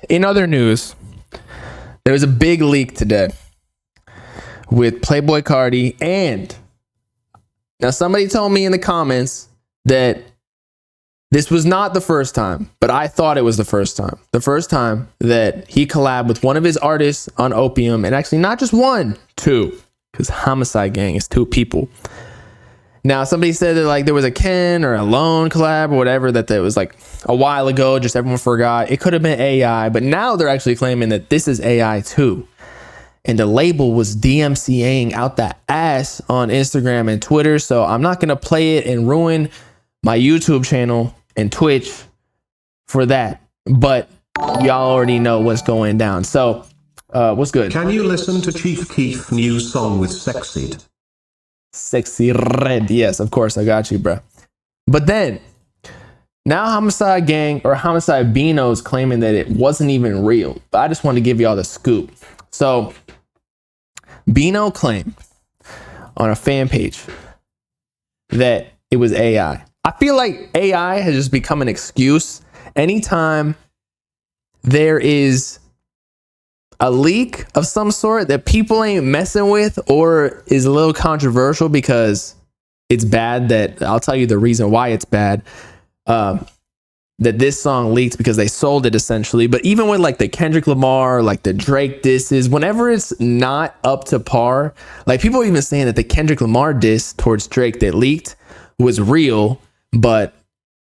In other news, there was a big leak today with Playboi Carti, and now somebody told me in the comments that this was not the first time, but I thought it was the first time. The first time that he collabed with one of his artists on Opium, and actually not just one, two, because Homicide Gang is two people. Now, somebody said that like there was a Ken or a Lone collab or whatever, that was like a while ago, just everyone forgot. It could have been AI, but now they're actually claiming that this is AI too. And the label was DMCAing out that ass on Instagram and Twitter. So I'm not going to play it and ruin my YouTube channel and Twitch for that. But y'all already know what's going down. So what's good? Can you listen to Chief Keef new song with Sexy Red? Yes, of course. I got you, bro. But then now Homicide Gang or Homicide Bino's claiming that it wasn't even real. But I just want to give y'all the scoop. So Bino claimed on a fan page that it was AI. I feel like AI has just become an excuse anytime there is a leak of some sort that people ain't messing with or is a little controversial because it's bad. That I'll tell you the reason why it's bad. That this song leaked because they sold it essentially. But even with like the Kendrick Lamar, like the Drake disses, whenever it's not up to par, like people are even saying that the Kendrick Lamar diss towards Drake that leaked was real, but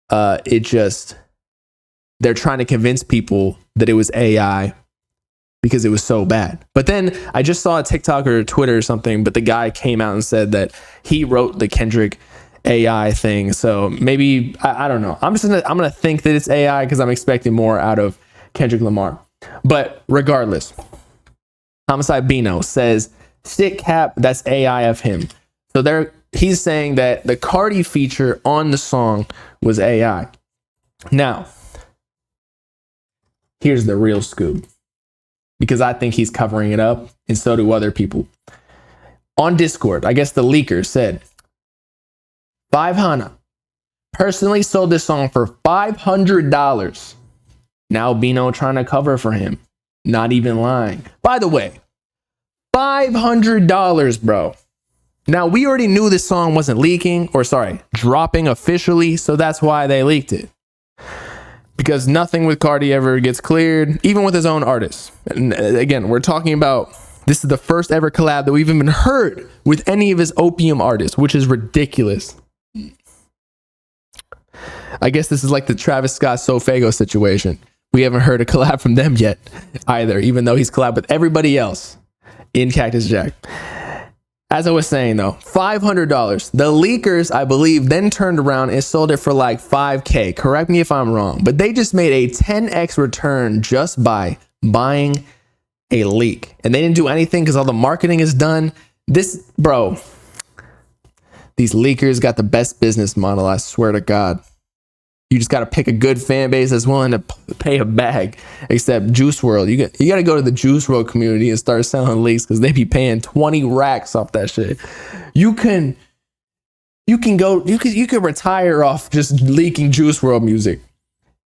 they're trying to convince people that it was AI because it was so bad. But then I just saw a TikTok or Twitter or something, but the guy came out and said that he wrote the Kendrick AI thing. So maybe I don't know. I'm gonna think that it's AI because I'm expecting more out of Kendrick Lamar. But regardless, Homicide Bino says shit cap, that's AI of him. So he's saying that the Carti feature on the song was AI. Now, here's the real scoop, because I think he's covering it up, and so do other people. On Discord, I guess the leaker said, 500 personally sold this song for $500. Now Bino trying to cover for him. Not even lying. By the way, $500, bro. Now we already knew this song wasn't dropping officially, so that's why they leaked it. Because nothing with Carti ever gets cleared, even with his own artists. And again, we're talking about, this is the first ever collab that we've even heard with any of his Opium artists, which is ridiculous. I guess this is like the Travis Scott Sofago situation. We haven't heard a collab from them yet either, even though he's collabed with everybody else in Cactus Jack. As I was saying though, $500. The leakers, I believe, then turned around and sold it for like $5K. Correct me if I'm wrong, but they just made a 10x return just by buying a leak. And they didn't do anything because all the marketing is done. These leakers got the best business model, I swear to God. You just got to pick a good fan base that's willing to pay a bag. Except Juice WRLD. You got to go to the Juice WRLD community and start selling leaks because they be paying 20 racks off that shit. You can retire off just leaking Juice WRLD music.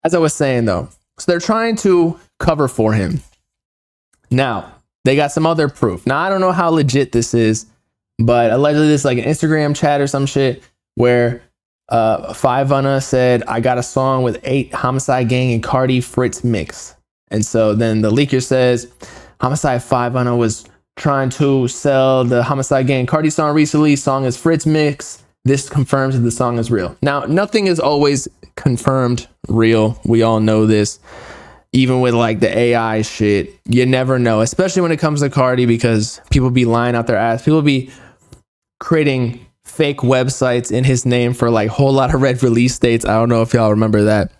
As I was saying though, so they're trying to cover for him. Now, they got some other proof. Now, I don't know how legit this is, but allegedly this is like an Instagram chat or some shit where 500 said, I got a song with 8 Homicide Gang and Carti Fritz mix. And so then the leaker says Homicide 500 was trying to sell the Homicide Gang Carti song recently. Song is Fritz mix. This confirms that the song is real. Now, nothing is always confirmed real. We all know this. Even with like the AI shit, you never know, especially when it comes to Carti, because people be lying out their ass. People be creating fake websites in his name for like a whole lot of red release dates. I don't know if y'all remember that.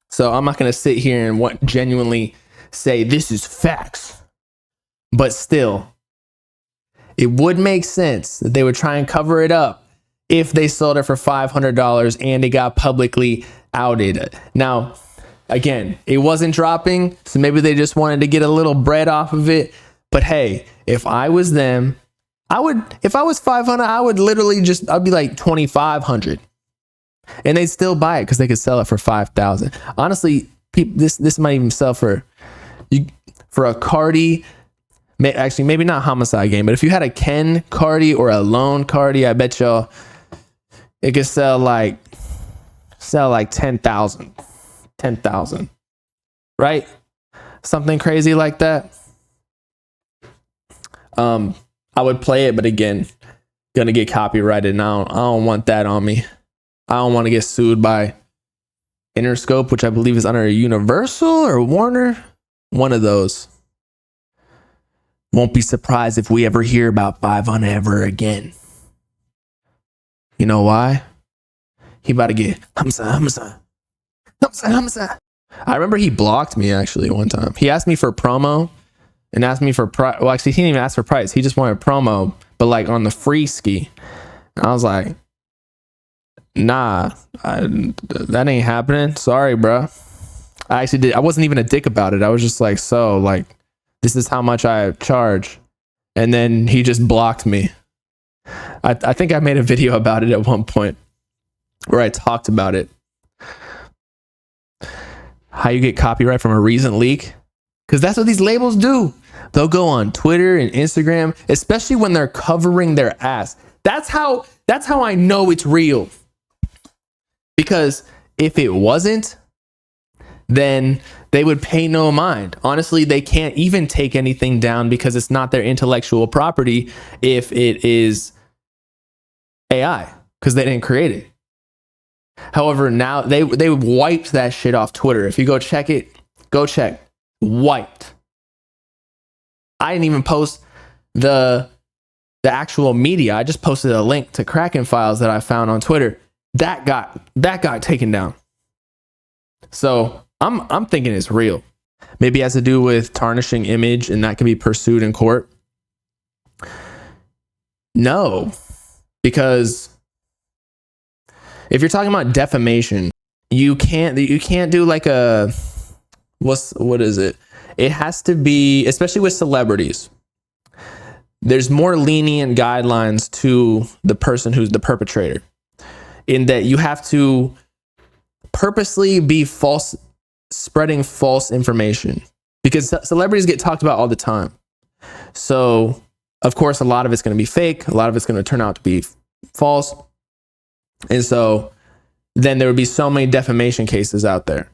So I'm not going to sit here and genuinely say this is facts. But still, it would make sense that they would try and cover it up if they sold it for $500 and it got publicly outed. Now, again, it wasn't dropping, so maybe they just wanted to get a little bread off of it. But hey, if I was them, if I was 500, I would literally I'd be like 2,500. And they'd still buy it because they could sell it for 5,000. Honestly, this might even sell for a Carti. Actually, maybe not homicide game, but if you had a Ken Carti or a Lone Carti, I bet y'all it could sell like 10,000, right? Something crazy like that. I would play it, but again, gonna get copyrighted, and I don't want that on me. I don't want to get sued by Interscope, which I believe is under Universal or Warner, one of those. Won't be surprised if we ever hear about 5 ever again. You know why? He about to get homicide. I remember he blocked me actually one time. He asked me for promo and asked me for price. Well, actually, he didn't even ask for price. He just wanted promo, but like on the free ski. And I was like, nah, that ain't happening. Sorry, bro. I wasn't even a dick about it. I was just like, so like, this is how much I charge. And then he just blocked me. I think I made a video about it at one point where I talked about it. How you get copyright from a recent leak. Because that's what these labels do. They'll go on Twitter and Instagram, especially when they're covering their ass. That's how I know it's real. Because if it wasn't, then they would pay no mind. Honestly, they can't even take anything down because it's not their intellectual property if it is AI, because they didn't create it. However, now they wiped that shit off Twitter. If you go check it, go check. Wiped. I didn't even post the actual media. I just posted a link to Kraken files that I found on Twitter. That got taken down. So I'm thinking it's real. Maybe it has to do with tarnishing image and that can be pursued in court. No, because if you're talking about defamation, you can't do like a what is it? It has to be, especially with celebrities. There's more lenient guidelines to the person who's the perpetrator, in that you have to purposely be spreading false information, because celebrities get talked about all the time. So of course, a lot of it's going to be fake. A lot of it's going to turn out to be false. And so then there would be so many defamation cases out there.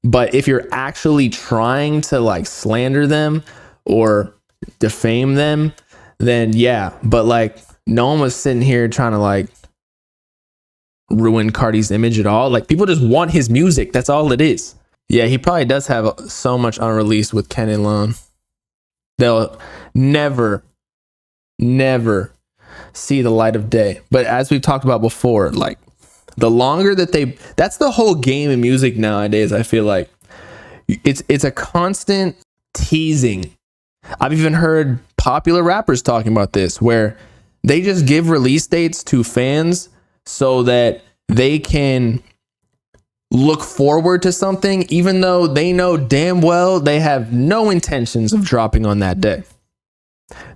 But if you're actually trying to like slander them or defame them, then yeah. But like no one was sitting here trying to like ruin Carti's image at all. Like people just want his music. That's all it is. Yeah, he probably does have so much unreleased with Ken and Lone. They'll never see the light of day. But as we've talked about before, like the longer that that's the whole game in music nowadays. I feel like it's a constant teasing. I've even heard popular rappers talking about this, where they just give release dates to fans so that they can look forward to something, even though they know damn well they have no intentions of dropping on that day.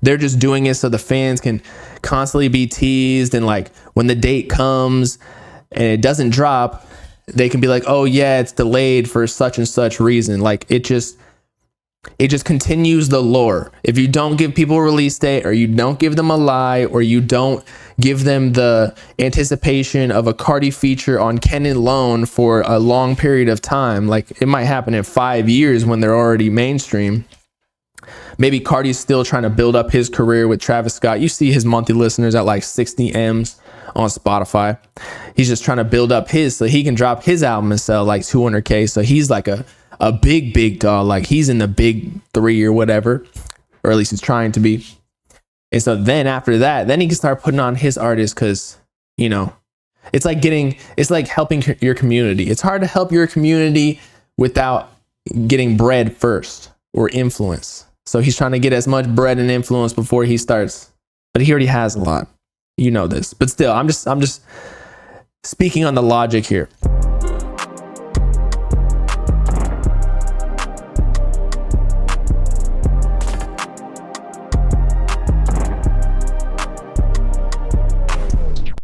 They're just doing it so the fans can constantly be teased, and like when the date comes and it doesn't drop, they can be like, oh yeah, it's delayed for such and such reason. Like it just continues the lore. If you don't give people a release date, or you don't give them a lie, or you don't give them the anticipation of a Carti feature on Ken and Lone for a long period of time, like it might happen in 5 years when they're already mainstream. Maybe Carti's still trying to build up his career with Travis Scott. You see his monthly listeners at like 60 M's on Spotify. He's just trying to build up his so he can drop his album and sell like 200K. So he's like a big dog. Like he's in the big 3 or whatever, or at least he's trying to be. And so then after that, then he can start putting on his artists, because, you know, it's like helping your community. It's hard to help your community without getting bread first, or influence. So he's trying to get as much bread and influence before he starts, but he already has a lot. You know this, but still, I'm just speaking on the logic here.